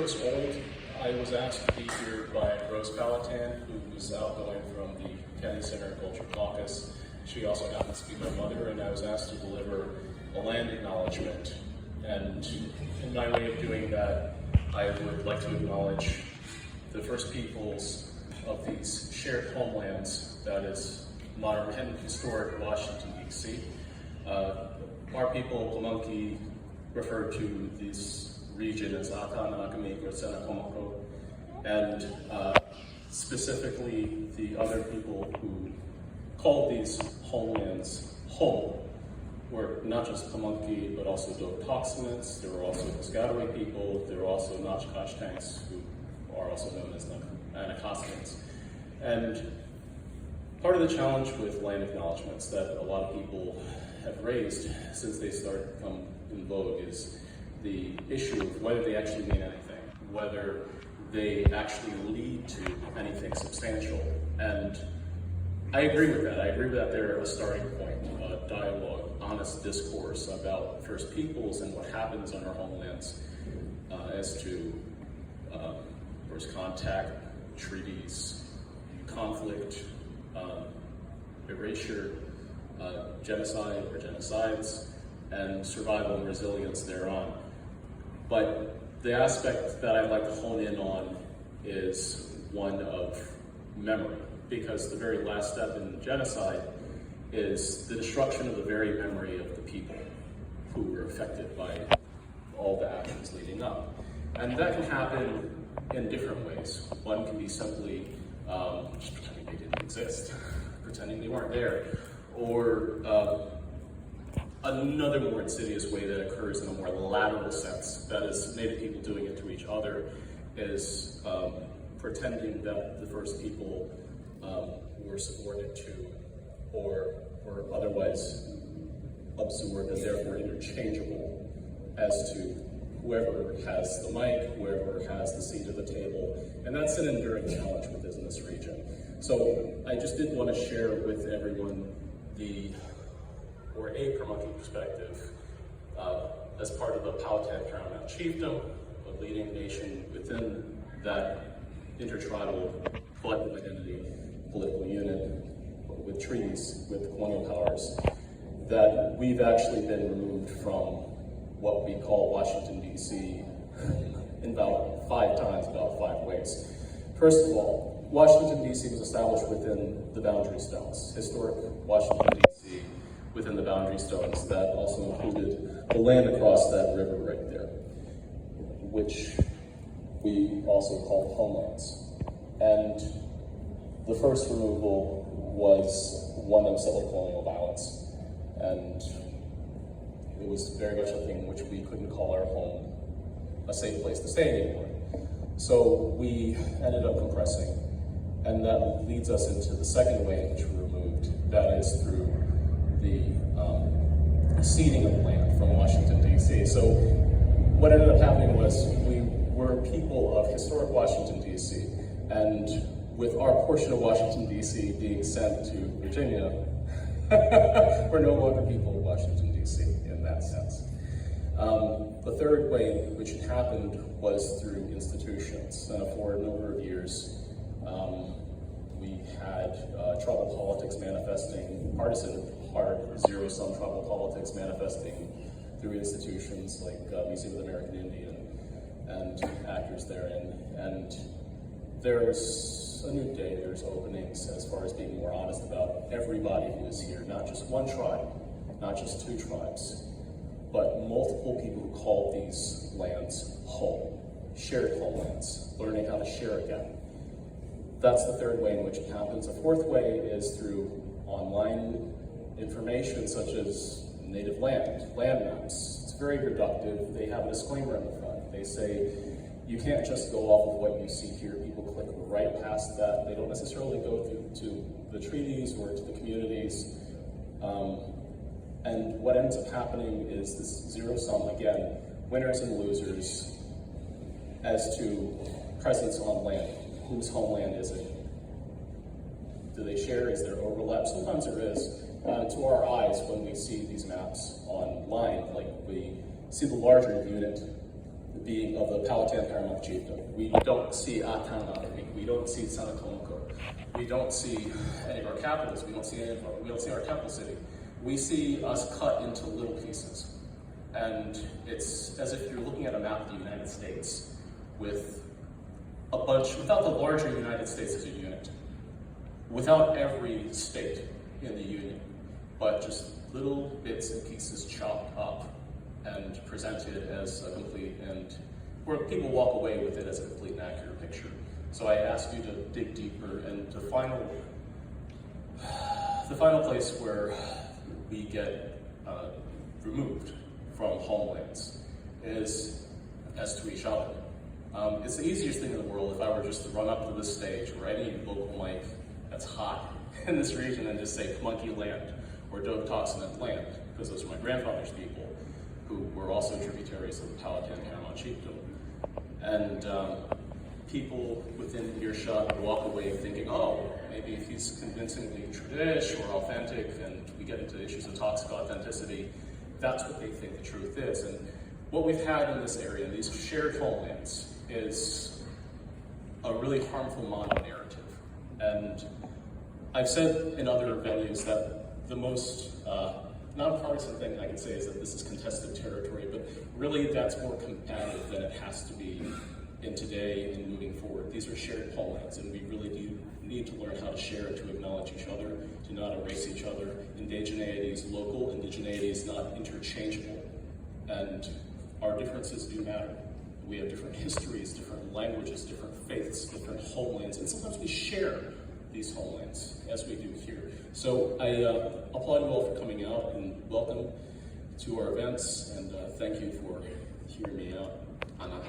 Kiros Auld. I was asked to be here by Powhatan, who was outgoing from the County Center and Culture Caucus. She also happens to be my mother, and I was asked to deliver a land acknowledgement. And in my way of doing that, I would like to acknowledge the first peoples of these shared homelands, that is modern and historic Washington, D.C. Our people, Pamunkey, refer to this region as and specifically the other people who called these homelands home were not just Pamunkey, but also Caucus. There were also Piscataway people. There were also Notchkashtanks, who are also known as the Anacostans. And part of the challenge with land acknowledgements that a lot of people have raised since they started to come in vogue is the issue of whether they actually mean anything, whether they actually lead to anything substantial. And I agree with that. I agree with that they're a starting point, dialogue, honest discourse about First Peoples and what happens on our homelands as to first contact, treaties, conflict, erasure, genocide or genocides, and survival and resilience thereon. But the aspect that I'd like to hone in on is one of memory, because the very last step in genocide is the destruction of the very memory of the people who were affected by all the actions leading up. And that can happen in different ways. One can be simply just pretending they didn't exist, pretending they weren't there, or another more insidious way that occurs in a more lateral sense, that is Native people doing it to each other, is pretending that the first people were subordinate to or were otherwise absorbed and therefore interchangeable as to whoever has the mic, whoever has the seat at the table. And that's an enduring challenge within this region. So I just did want to share with everyone a Pamunkey perspective as part of the Powhatan Crown Mountain Chiefdom, a leading nation within that intertribal collective identity, political unit, with treaties, with colonial powers, that we've actually been removed from what we call Washington, D.C. in about 5 ways. First of all, Washington, D.C. was established within the boundary stones, historic Washington, D.C., within the boundary stones that also included the land across that river right there, which we also called homelands. And the first removal was one of civil colonial violence. And it was very much a thing which we couldn't call our home a safe place to stay anymore. So we ended up compressing. And that leads us into the second way in which we removed, that is through the ceding of land from Washington, D.C. So what ended up happening was we were people of historic Washington, D.C., and with our portion of Washington, D.C. being sent to Virginia, we're no longer people of Washington, D.C. in that sense. The third way in which it happened was through institutions. For a number of years, we had tribal politics manifesting, partisan zero-sum tribal politics manifesting through institutions like Museum of the American Indian and actors therein. And there's a new day, there's openings as far as being more honest about everybody who is here, not just one tribe, not just two tribes, but multiple people who call these lands home, shared homelands, learning how to share again. That's the third way in which it happens. A fourth way is through online information such as native land maps. It's very reductive. They have a disclaimer on the front. They say, you can't just go off of what you see here. People click right past that. They don't necessarily go through to the treaties or to the communities. And what ends up happening is this zero sum, again, winners and losers as to presence on land. Whose homeland is it? Do they share? Is there overlap? Sometimes there is. To our eyes, when we see these maps online, like we see the larger unit, being of the Powhatan paramount chiefdom. We don't see Acknowledgement. We don't see Caucus. We don't see any of our capitals. We don't see our capital city. We see us cut into little pieces. And it's as if you're looking at a map of the United States with a bunch, without the larger United States as a unit, without every state in the Union, but just little bits and pieces chopped up and presented as a complete, and where people walk away with it as a complete and accurate picture. So I ask you to dig deeper, and the final place where we get removed from homelands is as to shopping. It's the easiest thing in the world if I were just to run up to this stage or any local mic that's hot in this region and just say Monkey Land or Dog Toxin Land, because those are my grandfather's people who were also tributaries of the Powhatan paramount chiefdom. And people within earshot would walk away thinking, oh, maybe if he's convincingly tradish or authentic, and we get into issues of toxic authenticity, that's what they think the truth is. And what we've had in this area, in these shared homelands, is a really harmful mono-narrative. And I've said in other venues that the most nonpartisan thing I can say is that this is contested territory, but really that's more combative than it has to be in today and moving forward. These are shared homelands, and we really do need to learn how to share and to acknowledge each other, to not erase each other. Indigeneity is local, indigeneity is not interchangeable, and our differences do matter. We have different histories, different languages, different faiths, different homelands, and sometimes we share these homelands, as we do here. So I applaud you all for coming out, and welcome to our events, and thank you for hearing me out. Anna.